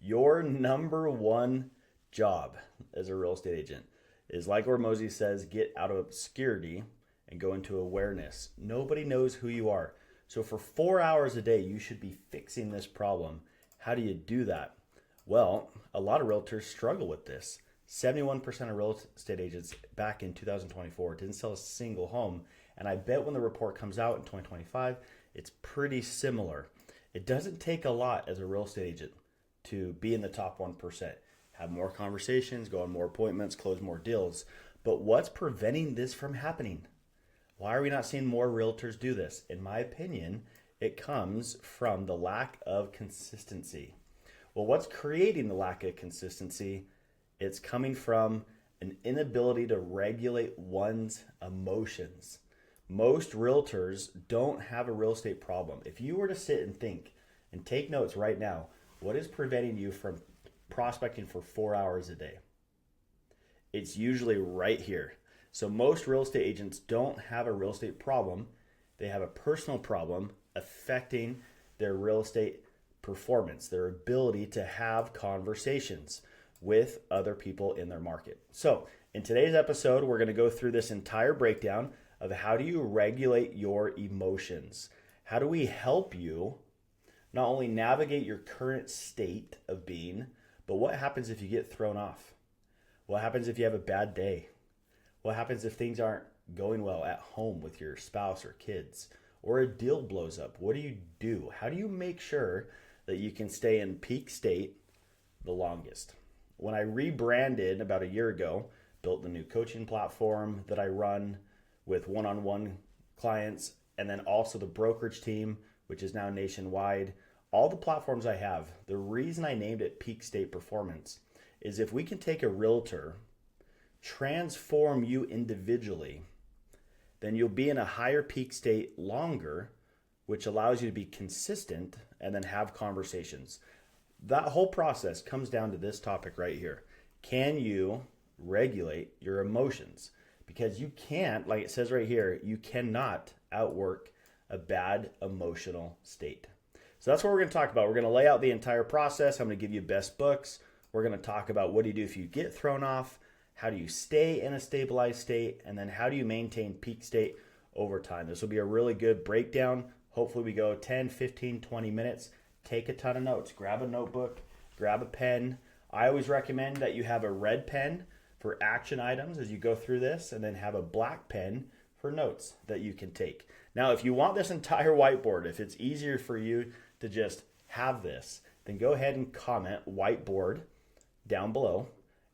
Your number one job as a real estate agent is, like Hormozy says, get out of obscurity and go into awareness. Nobody knows who you are. So for 4 hours a day, you should be fixing this problem. How do you do that? Well, a lot of realtors struggle with this. 71% of real estate agents back in 2024 didn't sell a single home. And I bet when the report comes out in 2025, it's pretty similar. It doesn't take a lot as a real estate agent to be in the top 1%, have more conversations, go on more appointments, close more deals. But what's preventing this from happening? Why are we not seeing more realtors do this? In my opinion, it comes from the lack of consistency. Well, what's creating the lack of consistency? It's coming from an inability to regulate one's emotions. Most realtors don't have a real estate problem. If you were to sit and think and take notes right now, what is preventing you from prospecting for 4 hours a day? It's usually right here. So most real estate agents don't have a real estate problem. They have a personal problem affecting their real estate performance, their ability to have conversations with other people in their market. So in today's episode, we're going to go through this entire breakdown of how do you regulate your emotions? How do we help you not only navigate your current state of being, but what happens if you get thrown off? What happens if you have a bad day? What happens if things aren't going well at home with your spouse or kids, or a deal blows up? What do you do? How do you make sure that you can stay in peak state the longest? When I rebranded about a year ago, built the new coaching platform that I run with one-on-one clients, and then also the brokerage team, which is now nationwide, all the platforms I have, the reason I named it Peak State Performance is if we can take a realtor, transform you individually, then you'll be in a higher peak state longer, which allows you to be consistent and then have conversations. That whole process comes down to this topic right here. Can you regulate your emotions? Because you can't, like it says right here, you cannot outwork a bad emotional state. So that's what we're going to talk about. We're going to lay out the entire process. I'm going to give you best books. We're going to talk about what do you do if you get thrown off, how do you stay in a stabilized state, and then how do you maintain peak state over time. This will be a really good breakdown. Hopefully we go 10, 15, 20 minutes. Take a ton of notes. Grab a notebook, grab a pen. I always recommend that you have a red pen for action items as you go through this, and then have a black pen for notes that you can take. Now, if you want this entire whiteboard, if it's easier for you to just have this, then go ahead and comment whiteboard down below.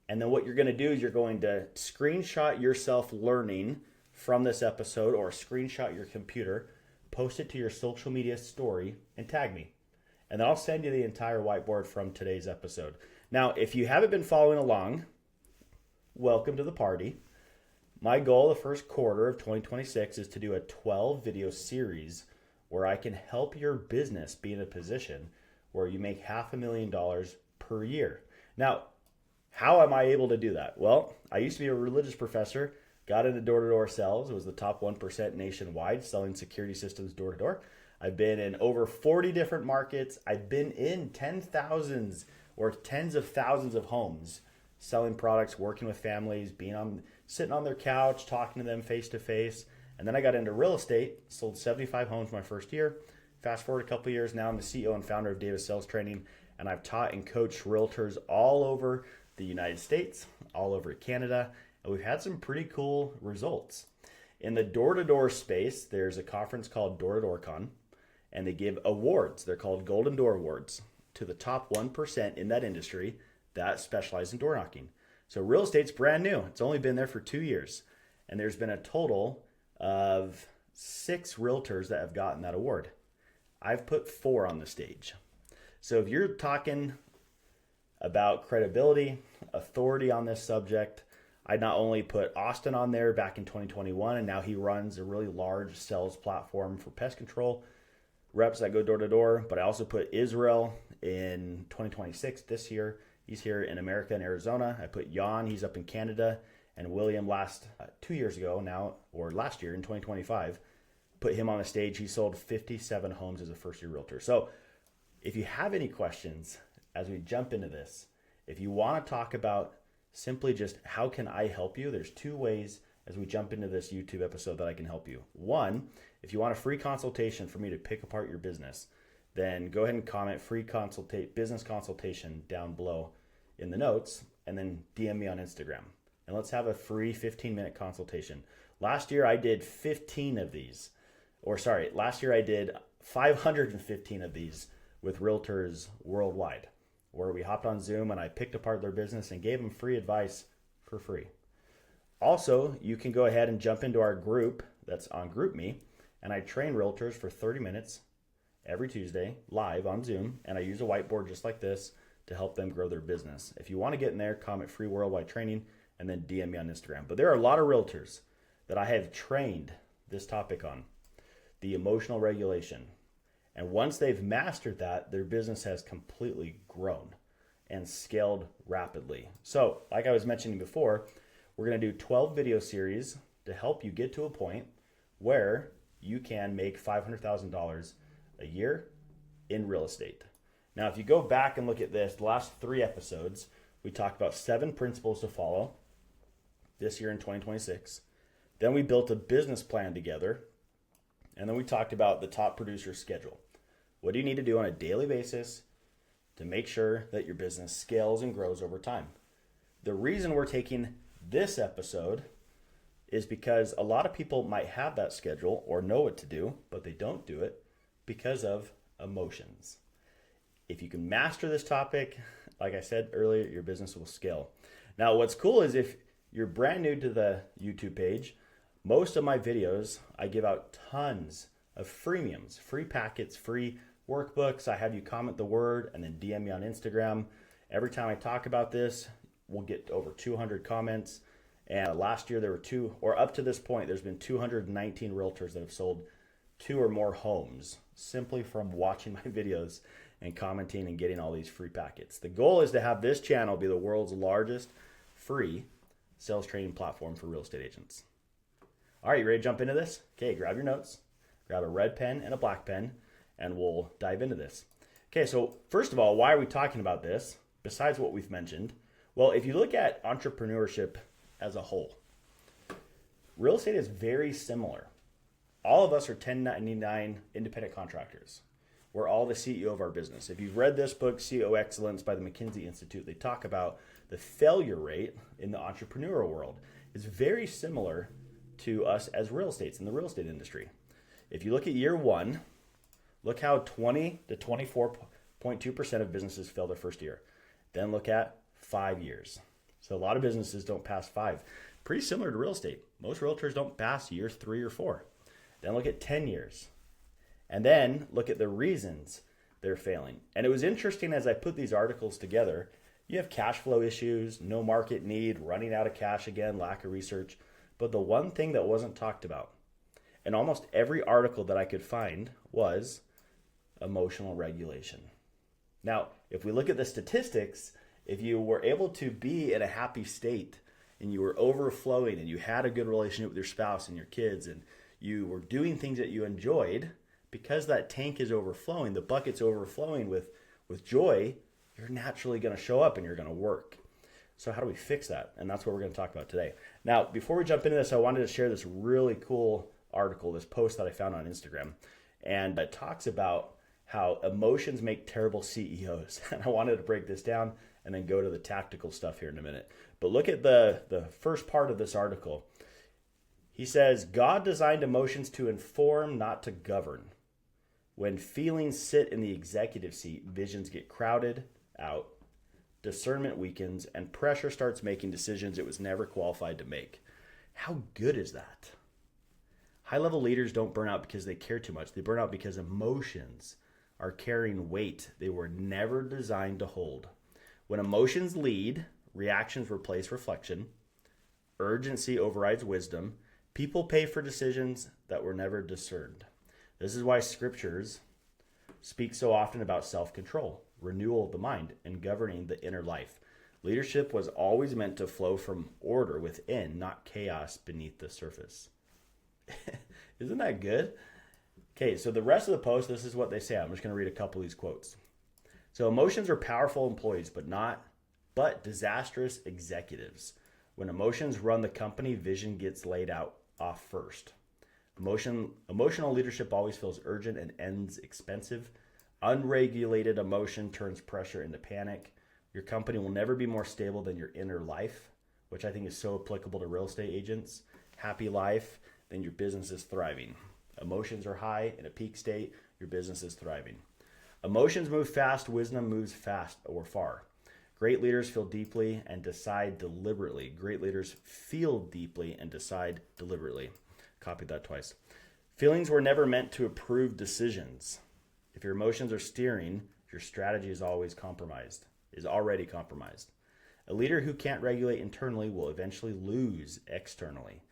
And then what you're going to do is you're going to screenshot yourself learning from this episode, or screenshot your computer, post it to your social media story, and tag me. And then I'll send you the entire whiteboard from today's episode. Now, if you haven't been following along, welcome to the party. My goal the first quarter of 2026 is to do a 12 video series where I can help your business be in a position where you make $500,000 per year. Now, how am I able to do that? Well, I used to be a religious professor, got into door-to-door sales, was the top 1% nationwide selling security systems door-to-door. I've been in over 40 different markets. I've been in 10,000s or tens of thousands of homes, selling products, working with families, sitting on their couch, talking to them face to face. And then I got into real estate, sold 75 homes my first year. Fast forward a couple of years, now I'm the CEO and founder of Davis Sales Training, and I've taught and coached realtors all over the United States, all over Canada, and we've had some pretty cool results. In the door-to-door space, there's a conference called Door-to-Door Con, and they give awards. They're called Golden Door Awards to the top 1% in that industry that specialize in door knocking. So real estate's brand new. It's only been there for 2 years. And there's been a total of 6 realtors that have gotten that award. I've put 4 on the stage. So if you're talking about credibility, authority on this subject, I not only put Austin on there back in 2021, and now he runs a really large sales platform for pest control reps that go door to door, but I also put Israel in 2026 this year. He's here in America in Arizona. I put Jan, he's up in Canada, and William last 2 years ago now, or last year in 2025, put him on the stage. He sold 57 homes as a first-year realtor. So if you have any questions, as we jump into this, if you want to talk about simply just how can I help you, there's two ways as we jump into this YouTube episode that I can help you. One, if you want a free consultation for me to pick apart your business, then go ahead and comment free business consultation down below in the notes, and then DM me on Instagram. And let's have a free 15-minute consultation. Last year I did 15 of these. Last year I did 515 of these with realtors worldwide, where we hopped on Zoom and I picked apart their business and gave them free advice for free. Also, you can go ahead and jump into our group that's on GroupMe, and I train realtors for 30 minutes every Tuesday live on Zoom, and I use a whiteboard just like this to help them grow their business. If you want to get in there, comment free worldwide training and then DM me on Instagram. But there are a lot of realtors that I have trained this topic on, the emotional regulation. And once they've mastered that, their business has completely grown and scaled rapidly. So, like I was mentioning before, we're going to do 12 video series to help you get to a point where you can make $500,000 a year in real estate. Now, if you go back and look at this, the last 3 episodes, we talked about 7 principles to follow this year in 2026. Then we built a business plan together. And then we talked about the top producer schedule. What do you need to do on a daily basis to make sure that your business scales and grows over time? The reason we're taking this episode is because a lot of people might have that schedule or know what to do, but they don't do it because of emotions. If you can master this topic, like I said earlier, your business will scale. Now, what's cool is if you're brand new to the YouTube page, most of my videos, I give out tons of freemiums, free packets, free workbooks. I have you comment the word and then DM me on Instagram. Every time I talk about this, we'll get over 200 comments. And last year there were up to this point, there's been 219 realtors that have sold 2 or more homes simply from watching my videos and commenting and getting all these free packets. The goal is to have this channel be the world's largest free sales training platform for real estate agents. All right, you ready to jump into this? Okay, grab your notes, grab a red pen and a black pen, and we'll dive into this. Okay, so first of all, why are we talking about this besides what we've mentioned? Well, if you look at entrepreneurship as a whole, real estate is very similar. All of us are 1099 independent contractors. We're all the CEO of our business. If you've read this book, CEO Excellence by the McKinsey Institute, they talk about the failure rate in the entrepreneurial world is very similar to us as real estates in the real estate industry. If you look at year 1, look how 20 to 24.2% of businesses fail their first year. Then look at 5 years. So a lot of businesses don't pass 5. Pretty similar to real estate. Most realtors don't pass years 3 or 4. Then look at 10 years. And then look at the reasons they're failing. And it was interesting as I put these articles together, you have cash flow issues, no market need, running out of cash again, lack of research. But the one thing that wasn't talked about in almost every article that I could find was emotional regulation. Now, if we look at the statistics, if you were able to be in a happy state and you were overflowing and you had a good relationship with your spouse and your kids and you were doing things that you enjoyed, because that tank is overflowing, the bucket's overflowing with joy, you're naturally going to show up and you're going to work. So how do we fix that? And that's what we're going to talk about today. Now, before we jump into this, I wanted to share this really cool article, this post that I found on Instagram. And it talks about how emotions make terrible CEOs. And I wanted to break this down and then go to the tactical stuff here in a minute. But look at the first part of this article. He says, God designed emotions to inform, not to govern. When feelings sit in the executive seat, visions get crowded out, discernment weakens, and pressure starts making decisions it was never qualified to make. How good is that? High-level leaders don't burn out because they care too much. They burn out because emotions are carrying weight they were never designed to hold. When emotions lead, reactions replace reflection, urgency overrides wisdom, people pay for decisions that were never discerned. This is why scriptures speak so often about self-control, renewal of the mind, and governing the inner life. Leadership was always meant to flow from order within, not chaos beneath the surface. Isn't that good? Okay, so the rest of the post, this is what they say. I'm just going to read a couple of these quotes. So emotions are powerful employees, but disastrous executives. When emotions run the company, vision gets laid out off first. Emotional leadership always feels urgent and ends expensive. Unregulated emotion turns pressure into panic. Your company will never be more stable than your inner life, which I think is so applicable to real estate agents. Happy life, then your business is thriving. Emotions are high in a peak state, your business is thriving. Emotions move fast, wisdom moves fast or far. Great leaders feel deeply and decide deliberately. Great leaders feel deeply and decide deliberately. Copied that twice. Feelings were never meant to approve decisions. If your emotions are steering, your strategy is already compromised. A leader who can't regulate internally will eventually lose externally.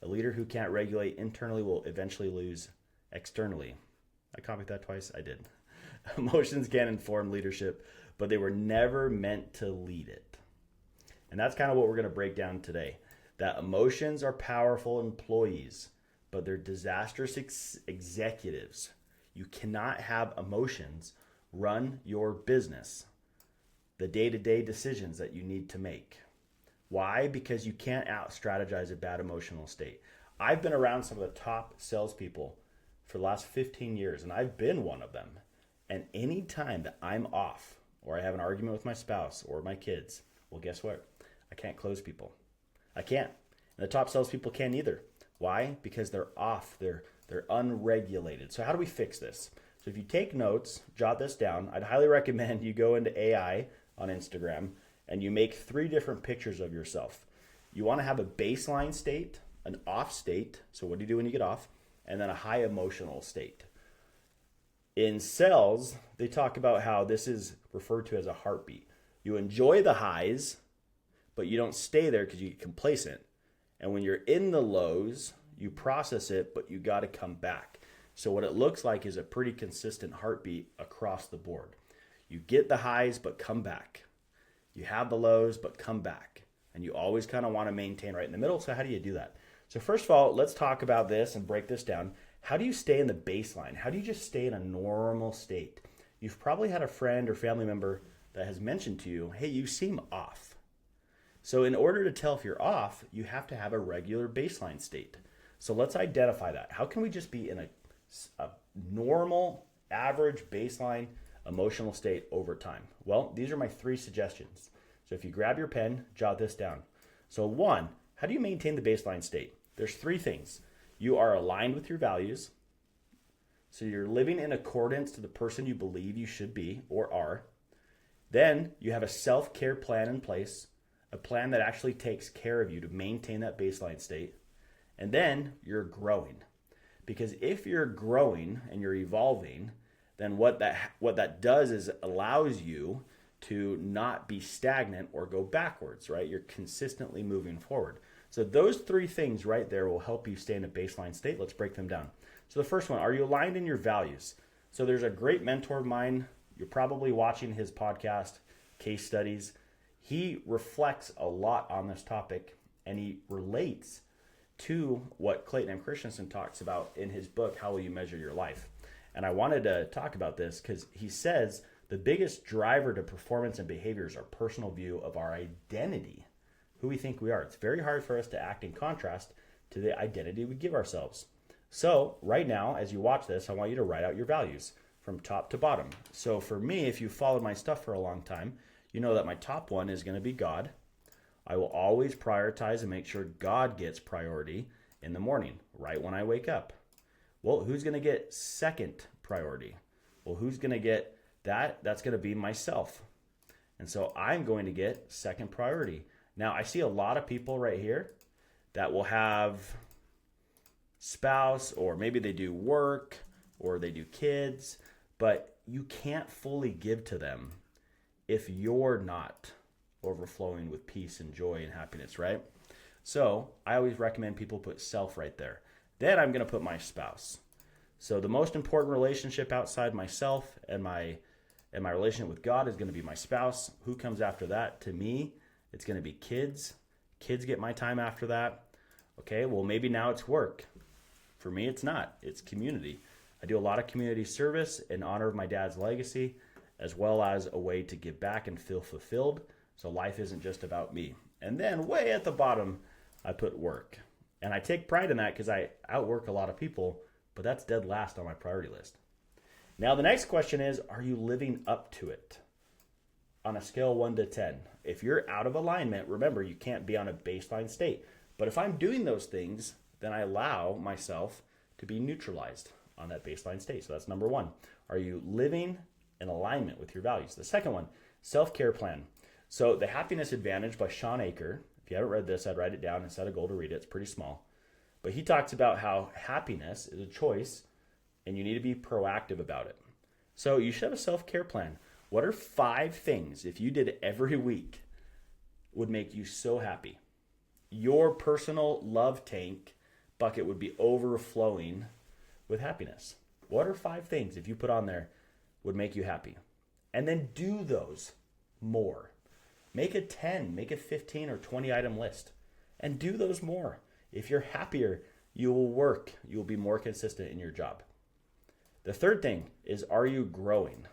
A leader who can't regulate internally will eventually lose externally. I copied that twice? I did. Emotions can inform leadership, but they were never meant to lead it. And that's kind of what we're going to break down today. That emotions are powerful employees, but they're disastrous executives. You cannot have emotions run your business, the day-to-day decisions that you need to make. Why? Because you can't out-strategize a bad emotional state. I've been around some of the top salespeople for the last 15 years, and I've been one of them. And any time that I'm off, or I have an argument with my spouse or my kids, well, guess what? I can't close people. I can't. And the top salespeople can't either. Why? Because they're off. They're unregulated. So how do we fix this? So if you take notes, jot this down. I'd highly recommend you go into AI on Instagram and you make 3 different pictures of yourself. You want to have a baseline state, an off state. So what do you do when you get off? And then a high emotional state. In sales, they talk about how this is referred to as a heartbeat. You enjoy the highs, but you don't stay there because you get complacent. And when you're in the lows, you process it, but you got to come back. So what it looks like is a pretty consistent heartbeat across the board. You get the highs, but come back. You have the lows, but come back. And you always kind of want to maintain right in the middle. So how do you do that? So first of all, let's talk about this and break this down. How do you stay in the baseline? How do you just stay in a normal state? You've probably had a friend or family member that has mentioned to you, hey, you seem off. So in order to tell if you're off, you have to have a regular baseline state. So let's identify that. How can we just be in a normal, average, baseline emotional state over time? Well, these are my 3 suggestions. So if you grab your pen, jot this down. So 1, how do you maintain the baseline state? There's 3 things. You are aligned with your values. So you're living in accordance to the person you believe you should be or are. Then you have a self-care plan in place, a plan that actually takes care of you to maintain that baseline state. And then you're growing. Because if you're growing and you're evolving, then what that does is it allows you to not be stagnant or go backwards, right? You're consistently moving forward. So those 3 things right there will help you stay in a baseline state. Let's break them down. So the first one, are you aligned in your values? So there's a great mentor of mine. You're probably watching his podcast, Case Studies. He reflects a lot on this topic, and he relates to what Clayton M. Christensen talks about in his book, How Will You Measure Your Life? And I wanted to talk about this because he says the biggest driver to performance and behavior is our personal view of our identity, who we think we are. It's very hard for us to act in contrast to the identity we give ourselves. So right now, as you watch this, I want you to write out your values from top to bottom. So for me, if you've followed my stuff for a long time, you know that my top one is going to be God. I will always prioritize and make sure God gets priority in the morning, right when I wake up. Well, who's going to get second priority? Well, who's going to get that? That's going to be myself. And so I'm going to get second priority. Now, I see a lot of people right here that will have spouse, or maybe they do work, or they do kids, but you can't fully give to them if you're not overflowing with peace and joy and happiness, right? So I always recommend people put self right there. Then I'm going to put my spouse. So the most important relationship outside myself and my relationship with God is going to be my spouse. Who comes after that? To me, it's going to be kids. Kids get my time after that. Okay, well, maybe now it's work. For me, it's not. It's community. I do a lot of community service in honor of my dad's legacy. as well as a way to give back and feel fulfilled. So life isn't just about me. And then way at the bottom, I put work. And I take pride in that because I outwork a lot of people, but that's dead last on my priority list. Now, the next question is, are you living up to it? On a scale 1 to 10. If you're out of alignment, remember, you can't be on a baseline state. But if I'm doing those things, then I allow myself to be neutralized on that baseline state. So that's number 1. Are you living in alignment with your values? The second one, self-care plan. So The Happiness Advantage by Sean Aker. If you haven't read this, I'd write it down and set a goal to read it. It's pretty small. But he talks about how happiness is a choice and you need to be proactive about it. So you should have a self-care plan. What are 5 things, if you did every week, would make you so happy? Your personal love tank bucket would be overflowing with happiness. What are 5 things, if you put on there, would make you happy? And then do those more. Make a 10, make a 15 or 20 item list and do those more. If you're happier, you will work. You will be more consistent in your job. The third thing is, are you growing?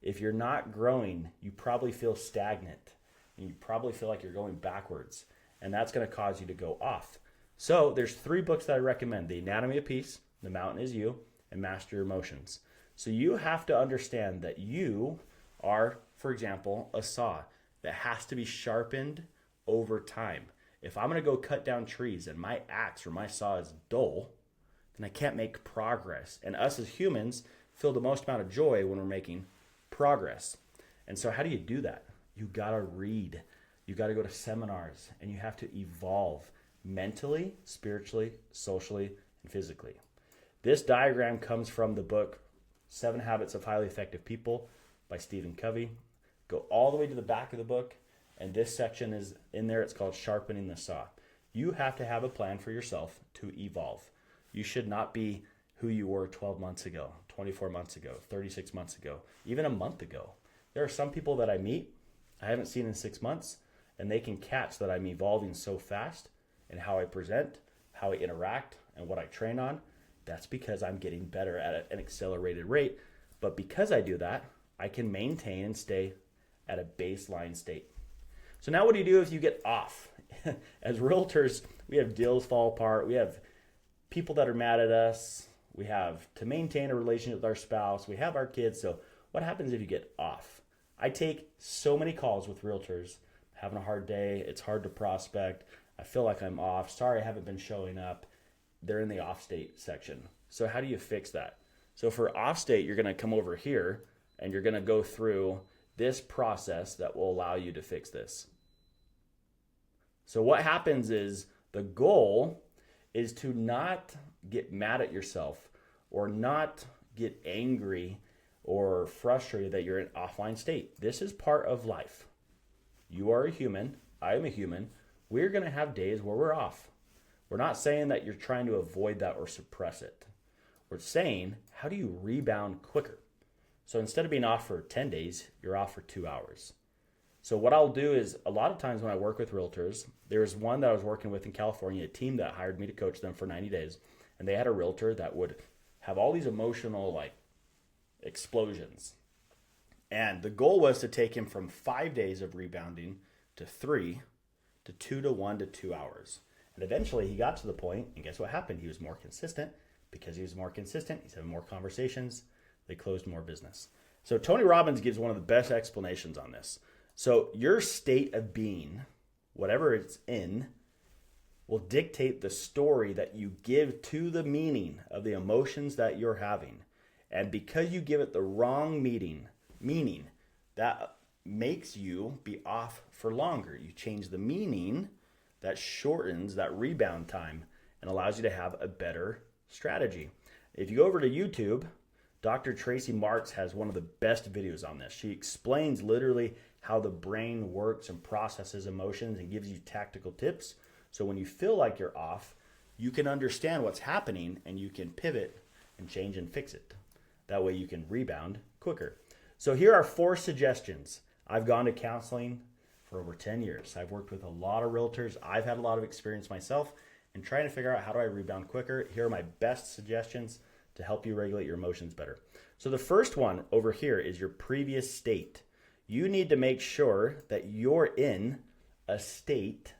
If you're not growing, you probably feel stagnant and you probably feel like you're going backwards, and that's going to cause you to go off. So there's 3 books that I recommend: The Anatomy of Peace, The Mountain is You, and Master Your Emotions. So you have to understand that you are, for example, a saw that has to be sharpened over time. If I'm going to go cut down trees and my axe or my saw is dull, then I can't make progress. And us as humans feel the most amount of joy when we're making progress. And so how do you do that? You got to read. You got to go to seminars, and you have to evolve mentally, spiritually, socially, and physically. This diagram comes from the book 7 Habits of Highly Effective People by Stephen Covey. Go all the way to the back of the book, and this section is in there. It's called Sharpening the Saw. You have to have a plan for yourself to evolve. You should not be who you were 12 months ago, 24 months ago, 36 months ago, even a month ago. There are some people that I meet I haven't seen in 6 months, and they can catch that I'm evolving so fast in how I present, how I interact, and what I train on. That's because I'm getting better at an accelerated rate. But because I do that, I can maintain and stay at a baseline state. So now what do you do if you get off? As realtors, we have deals fall apart. We have people that are mad at us. We have to maintain a relationship with our spouse. We have our kids. So what happens if you get off? I take so many calls with realtors, having a hard day. It's hard to prospect. I feel like I'm off. Sorry, I haven't been showing up. They're in the off state section. So how do you fix that? So for off state, you're going to come over here and you're going to go through this process that will allow you to fix this. So what happens is the goal is to not get mad at yourself or not get angry or frustrated that you're in offline state. This is part of life. You are a human. I am a human. We're going to have days where we're off. We're not saying that you're trying to avoid that or suppress it. We're saying, how do you rebound quicker? So instead of being off for 10 days, you're off for 2 hours. So what I'll do is, a lot of times when I work with realtors, there's one that I was working with in California, a team that hired me to coach them for 90 days. And they had a realtor that would have all these emotional explosions. And the goal was to take him from 5 days of rebounding to 3 to 2 to 1 to 2 hours. And eventually he got to the point, and guess what happened? He was more consistent. Because he was more consistent, he's having more conversations. They closed more business. So Tony Robbins gives one of the best explanations on this. So your state of being, whatever it's in, will dictate the story that you give to the meaning of the emotions that you're having. And because you give it the wrong meaning, that makes you be off for longer. You change the meaning, that shortens that rebound time and allows you to have a better strategy. If you go over to YouTube, Dr. Tracy Marks has one of the best videos on this. She explains literally how the brain works and processes emotions and gives you tactical tips. So when you feel like you're off, you can understand what's happening and you can pivot and change and fix it. That way you can rebound quicker. So here are 4 suggestions. I've gone to counseling for over 10 years. I've worked with a lot of realtors. I've had a lot of experience myself in trying to figure out how do I rebound quicker. Here are my best suggestions to help you regulate your emotions better. So the first one over here is your previous state. You need to make sure that you're in a state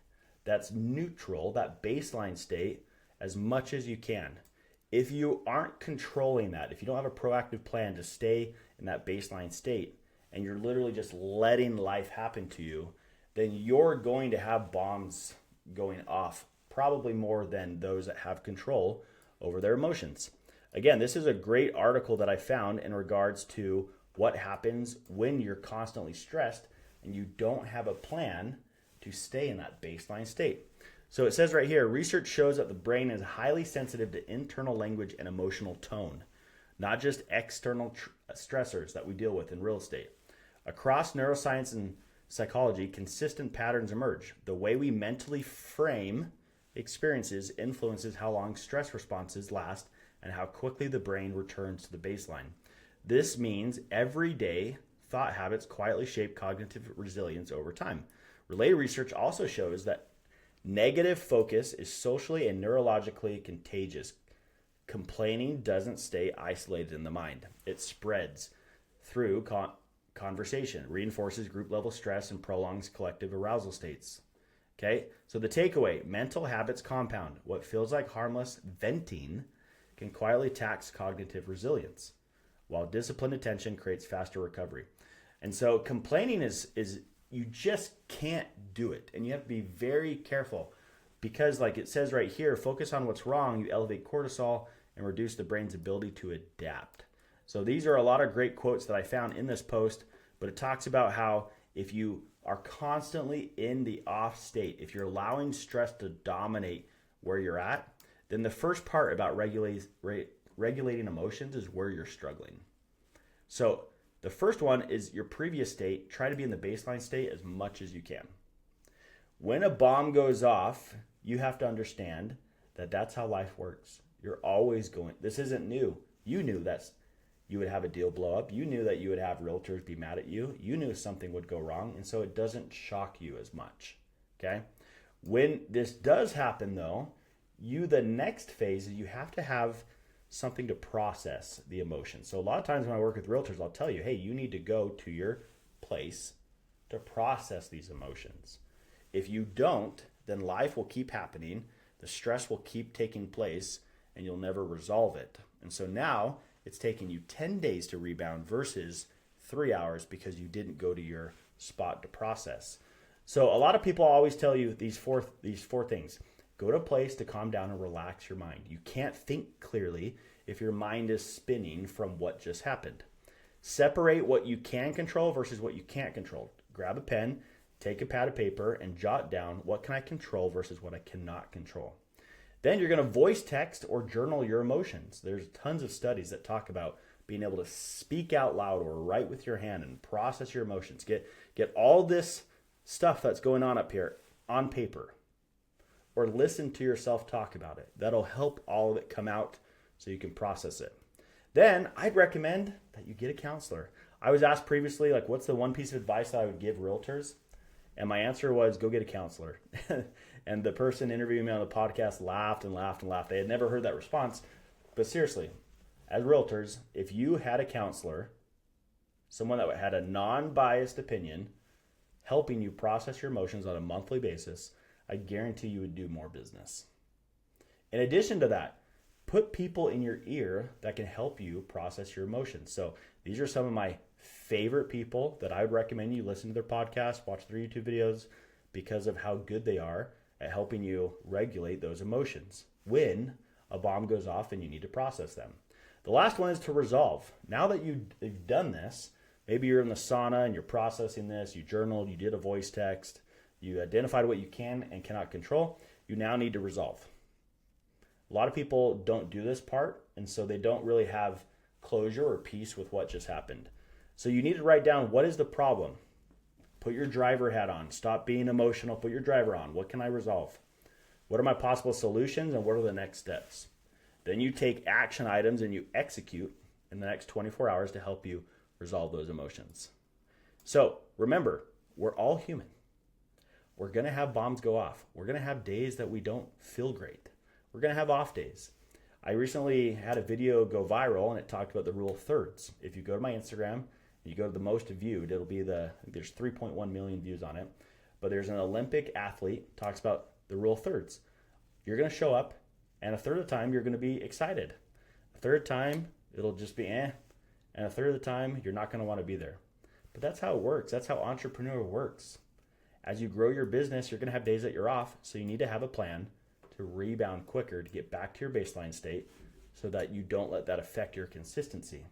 that's neutral, that baseline state, as much as you can. If you aren't controlling that, if you don't have a proactive plan to stay in that baseline state, and you're literally just letting life happen to you, then you're going to have bombs going off, probably more than those that have control over their emotions. Again, this is a great article that I found in regards to what happens when you're constantly stressed and you don't have a plan to stay in that baseline state. So it says right here, research shows that the brain is highly sensitive to internal language and emotional tone, not just external stressors that we deal with in real estate. Across neuroscience and psychology, consistent patterns emerge. The way we mentally frame experiences influences how long stress responses last and how quickly the brain returns to the baseline. This means everyday thought habits quietly shape cognitive resilience over time. Related research also shows that negative focus is socially and neurologically contagious. Complaining doesn't stay isolated in the mind. It spreads through conversation, reinforces group level stress, and prolongs collective arousal states. Okay, so the takeaway, mental habits compound. What feels like harmless venting can quietly tax cognitive resilience, while disciplined attention creates faster recovery. And so complaining is you just can't do it. And you have to be very careful because like it says right here, focus on what's wrong, you elevate cortisol and reduce the brain's ability to adapt. So these are a lot of great quotes that I found in this post, but it talks about how if you are constantly in the off state, if you're allowing stress to dominate where you're at, then the first part about regulating emotions is where you're struggling. So the first one is your previous state. Try to be in the baseline state as much as you can. When a bomb goes off, you have to understand that that's how life works. You're always going, this isn't new. You knew that you would have a deal blow up. You knew that you would have realtors be mad at you. You knew something would go wrong. And so it doesn't shock you as much. Okay. When this does happen though, the next phase is you have to have something to process the emotion. So a lot of times when I work with realtors, I'll tell you, hey, you need to go to your place to process these emotions. If you don't, then life will keep happening. The stress will keep taking place and you'll never resolve it. And so now it's taking you 10 days to rebound versus 3 hours because you didn't go to your spot to process. So a lot of people always tell you these four things. Go to a place to calm down and relax your mind. You can't think clearly if your mind is spinning from what just happened. Separate what you can control versus what you can't control. Grab a pen, take a pad of paper, and jot down what can I control versus what I cannot control. Then you're going to voice text or journal your emotions. There's tons of studies that talk about being able to speak out loud or write with your hand and process your emotions. Get all this stuff that's going on up here on paper. Or listen to yourself talk about it. That'll help all of it come out so you can process it. Then I'd recommend that you get a counselor. I was asked previously, like, what's the one piece of advice that I would give realtors? And my answer was, go get a counselor. And the person interviewing me on the podcast laughed and laughed and laughed. They had never heard that response. But seriously, as realtors, if you had a counselor, someone that had a non-biased opinion, helping you process your emotions on a monthly basis, I guarantee you would do more business. In addition to that, put people in your ear that can help you process your emotions. So these are some of my favorite people that I would recommend you listen to their podcast, watch their YouTube videos, because of how good they are at helping you regulate those emotions when a bomb goes off and you need to process them. The last one is to resolve. Now that you've done this, maybe you're in the sauna and you're processing this, you journaled, you did a voice text, you identified what you can and cannot control, you now need to resolve. A lot of people don't do this part, and so they don't really have closure or peace with what just happened. So you need to write down, what is the problem? Put your driver hat on. Stop being emotional. Put your driver on. What can I resolve? What are my possible solutions and what are the next steps? Then you take action items and you execute in the next 24 hours to help you resolve those emotions. So remember, we're all human. We're going to have bombs go off. We're going to have days that we don't feel great. We're going to have off days. I recently had a video go viral and it talked about the rule of thirds. If you go to my Instagram, you go to the most viewed, it'll be there's 3.1 million views on it. But there's an Olympic athlete talks about the rule of thirds. You're going to show up, and a third of the time you're going to be excited. A third time it'll just be and a third of the time you're not going to want to be there. But that's how it works. That's how entrepreneur works. As you grow your business, you're going to have days that you're off, so you need to have a plan to rebound quicker to get back to your baseline state so that you don't let that affect your consistency.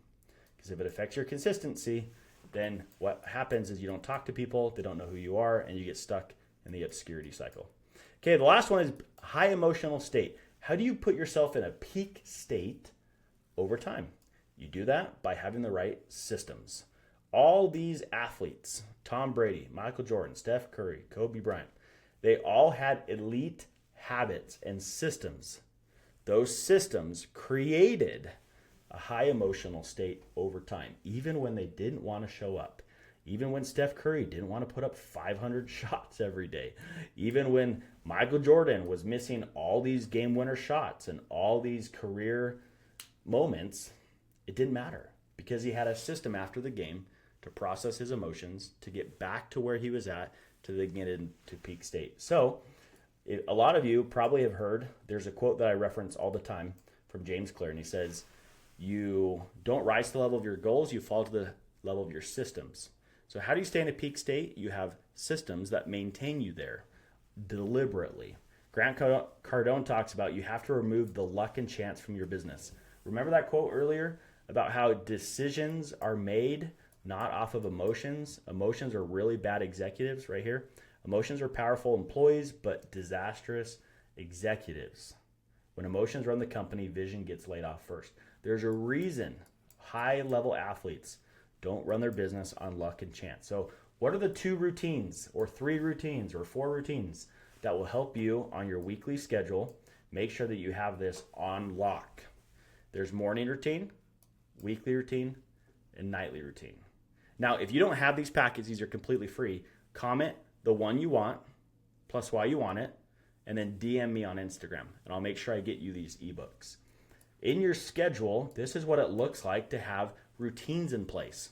Because if it affects your consistency, then what happens is you don't talk to people, they don't know who you are, and you get stuck in the obscurity cycle. Okay, the last one is high emotional state. How do you put yourself in a peak state over time? You do that by having the right systems. All these athletes, Tom Brady, Michael Jordan, Steph Curry, Kobe Bryant, they all had elite habits and systems. Those systems created a high emotional state over time, even when they didn't want to show up. Even when Steph Curry didn't want to put up 500 shots every day. Even when Michael Jordan was missing all these game winner shots and all these career moments, it didn't matter because he had a system after the game to process his emotions, to get back to where he was at, to then get into peak state. So a lot of you probably have heard, there's a quote that I reference all the time from James Clear, and he says, you don't rise to the level of your goals, you fall to the level of your systems. So how do you stay in a peak state? You have systems that maintain you there deliberately. Grant Cardone talks about you have to remove the luck and chance from your business. Remember that quote earlier about how decisions are made not off of emotions? Emotions are really bad executives right here. Emotions are powerful employees, but disastrous executives. When emotions run the company, vision gets laid off first. There's a reason high-level athletes don't run their business on luck and chance. So what are the 2 routines or 3 routines or 4 routines that will help you on your weekly schedule? Make sure that you have this on lock. There's morning routine, weekly routine, and nightly routine. Now, if you don't have these packets, these are completely free. Comment the one you want, plus why you want it, and then DM me on Instagram, and I'll make sure I get you these ebooks. In your schedule, this is what it looks like to have routines in place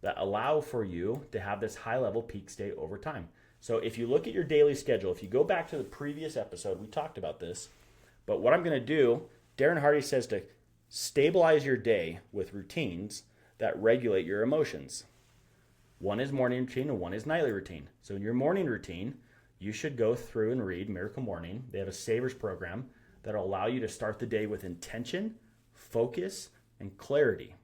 that allow for you to have this high-level peak state over time. So if you look at your daily schedule, if you go back to the previous episode, we talked about this, but what I'm going to do, Darren Hardy says to stabilize your day with routines that regulate your emotions. One is morning routine and one is nightly routine. So in your morning routine, you should go through and read Miracle Morning. They have a Savers program that will allow you to start the day with intention, focus, and clarity,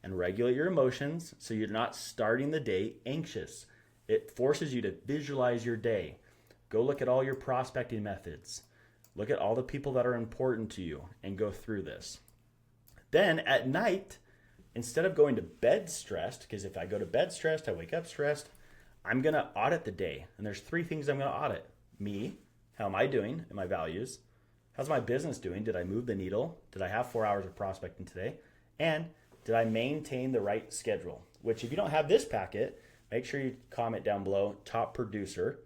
and regulate your emotions so you're not starting the day anxious. It forces you to visualize your day. Go look at all your prospecting methods. Look at all the people that are important to you and go through this. Then at night, instead of going to bed stressed, because if I go to bed stressed, I wake up stressed, I'm going to audit the day. And there's 3 things I'm going to audit. Me, how am I doing and my values? How's my business doing? Did I move the needle? Did I have 4 hours of prospecting today? And did I maintain the right schedule? Which if you don't have this packet, make sure you comment down below, top producer,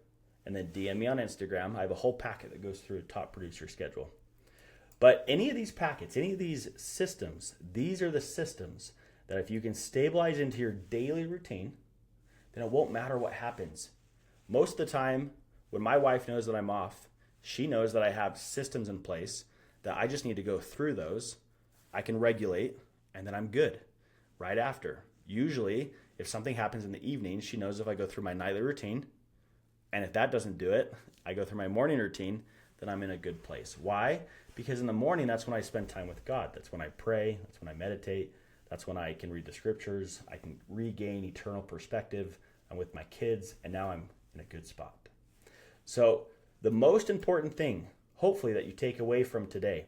and then DM me on Instagram. I have a whole packet that goes through a top producer schedule. But any of these packets, any of these systems, these are the systems that if you can stabilize into your daily routine, then it won't matter what happens. Most of the time, when my wife knows that I'm off, she knows that I have systems in place that I just need to go through those. I can regulate, and then I'm good right after. Usually, if something happens in the evening, she knows if I go through my nightly routine, and if that doesn't do it, I go through my morning routine, then I'm in a good place. Why? Because in the morning, that's when I spend time with God. That's when I pray. That's when I meditate. That's when I can read the scriptures. I can regain eternal perspective. I'm with my kids, and now I'm in a good spot. So the most important thing, hopefully, that you take away from today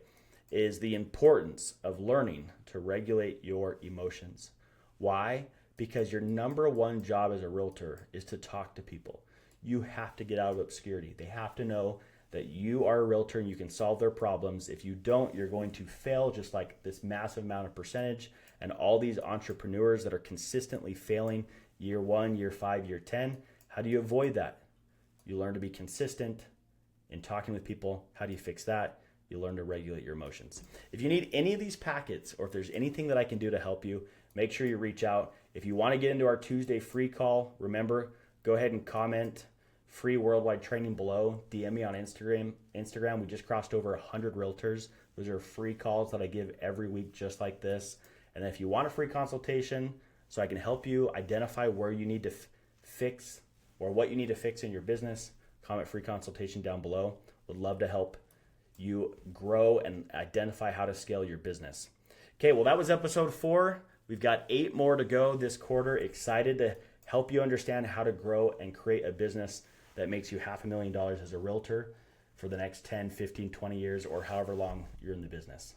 is the importance of learning to regulate your emotions. Why? Because your number one job as a realtor is to talk to people. You have to get out of obscurity. They have to know that you are a realtor and you can solve their problems. If you don't, you're going to fail, just like this massive amount of percentage and all these entrepreneurs that are consistently failing year 1, year 5, year 10. How do you avoid that? You learn to be consistent in talking with people. How do you fix that? you learn to regulate your emotions. If you need any of these packets, or if there's anything that I can do to help you, make sure you reach out. If you want to get into our Tuesday free call, remember, go ahead and comment free worldwide training below. DM me on Instagram. We just crossed over 100 realtors. Those are free calls that I give every week just like this. And if you want a free consultation so I can help you identify where you need to fix or what you need to fix in your business, comment free consultation down below. Would love to help you grow and identify how to scale your business. Okay, well, that was episode 4. We've got 8 more to go this quarter. Excited to help you understand how to grow and create a business that makes you $500,000 as a realtor for the next 10, 15, 20 years, or however long you're in the business.